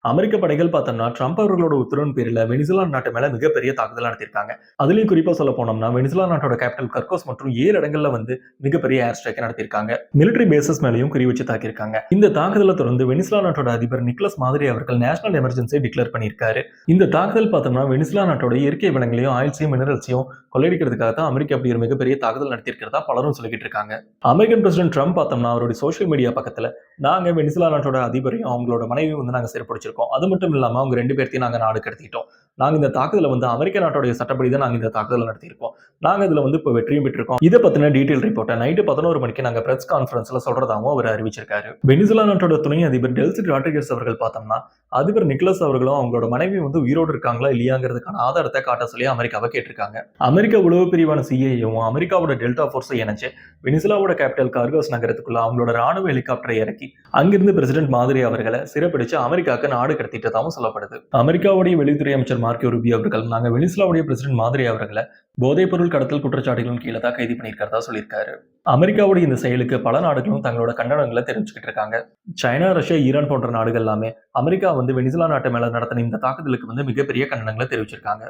அமெரிக்க படைகள் பார்த்தோம்னா, ட்ரம்ப் அவர்களோட உத்தரவின் பேரில வெனிசுலா நாட்டு மேல மிகப்பெரிய தாக்குதல் நடத்தியிருக்காங்க. அதிலயும் குறிப்பா சொல்ல போனோம்னா, வெனிசுலா நாட்டோட கேபிட்டல் கர்கோஸ் மற்றும் 7 இடங்கள்ல வந்து மிகப்பெரிய ஏர் ஸ்ட்ரைக் நடத்தியிருக்காங்க. மிலிட்டரி பேசஸ் மேலயும் குறி வச்சு தாக்கியிருக்காங்க. இந்த தாக்குதல தொடர்ந்து வெனிசுலா நாட்டோட அதிபர் நிக்கோலஸ் மாதிரி அவர்கள் நேஷனல் எமர்ஜென்சியை டிக்ளேர் பண்ணியிருக்காரு. இந்த தாக்குதல் பார்த்தோம்னா, வெனிசுலா நாட்டோட இயற்கை வளங்களையும், ஆயில்ஸையும், மினரல்ஸையும் கொள்ளையடிக்கிறதுக்காக தான் அமெரிக்கா அப்படி ஒரு மிகப்பெரிய தாக்குதல் நடத்தியிருக்கிறதா பலரும் சொல்லிக்கிட்டு இருக்காங்க. அமெரிக்கன் பிரசிடென்ட் ட்ரம்ப் பார்த்தோம்னா, அவருடைய சோசியல் மீடியா பக்கத்துல நாங்க வெனிசுலா நாட்டோட அதிபரையும், அவங்களோட மனைவியும் வந்து நாங்க சிறைப்பிடிச்சிருக்கோம். அது மட்டும் இல்லாம அவங்க 2 பேத்தையும் நாங்க நாடு கடத்திட்டோம். நாங்க இந்த தாக்குதல வந்து அமெரிக்க நாட்டோடைய சட்டப்படி தான் நாங்க இந்த தாக்குதல நடத்தியிருக்கோம். நாங்க இதுல வந்து இப்ப வெற்றியும் பெற்றிருக்கோம். இத பத்தின டீட்டெயில் ரிப்போர்ட்ட நைட் 11 மணிக்கு நாங்க பிரஸ் கான்ஃபரன்ஸ்ல சொல்றதாவும் அவர் அறிவிச்சிருக்காரு. வெனிசுலா நாட்டோட துணை அதிபர் டெல்சி ராட்ரிகஸ் அவர்கள் பார்த்தோம்னா, அதிபர் நிக்கோலஸ் அவர்களும் அவங்களோட மனைவி வந்து உயிரோடு இருக்காங்களா இல்லையாங்கிறதுக்கான ஆதாரத்த காட்ட சொல்லி அமெரிக்காவ கேட்டிருக்காங்க. அமெரிக்க உளவு பிரிவான சிஐஏவும் அமெரிக்காவோட டெல்டா போர்ஸை இணைச்சு வெனிசுலாவோட கேபிட்டல் கார்கோஸ் நகரத்துக்குள்ள அவங்களோட ராணுவ ஹெலிகாப்டரை இறக்கி அங்கிருந்து பிரசிடென்ட் மாதிரி அவர்களை சிறைப்பிடிச்சு அமெரிக்காவுக்கு நாடு கடத்திட்டதாகவும் சொல்லப்படுது. அமெரிக்காவுடைய வெளியுறவுத்துறை அமைச்சர் மார்க்கோ ரூபியோ அவர்கள் நாங்க வெனிசுலாவுடைய பிரசிடென்ட் மாதிரி அவர்களை போதைப் பொருள் கடத்தல் குற்றச்சாட்டுகளின் கீழே தான் கைது பண்ணியிருக்கிறதா சொல்லியிருக்காரு. அமெரிக்காவுடைய இந்த செயலுக்கு பல நாடுகளும் தங்களோட கண்டனங்களை தெரிவிச்சுக்கிட்டு இருக்காங்க. சைனா, ரஷ்யா, ஈரான் போன்ற நாடுகள் எல்லாமே அமெரிக்கா வந்து வெனிசுலா நாட்டு மேல நடத்தின இந்த தாக்குதலுக்கு வந்து மிகப்பெரிய கண்டனங்களை தெரிவிச்சிருக்காங்க.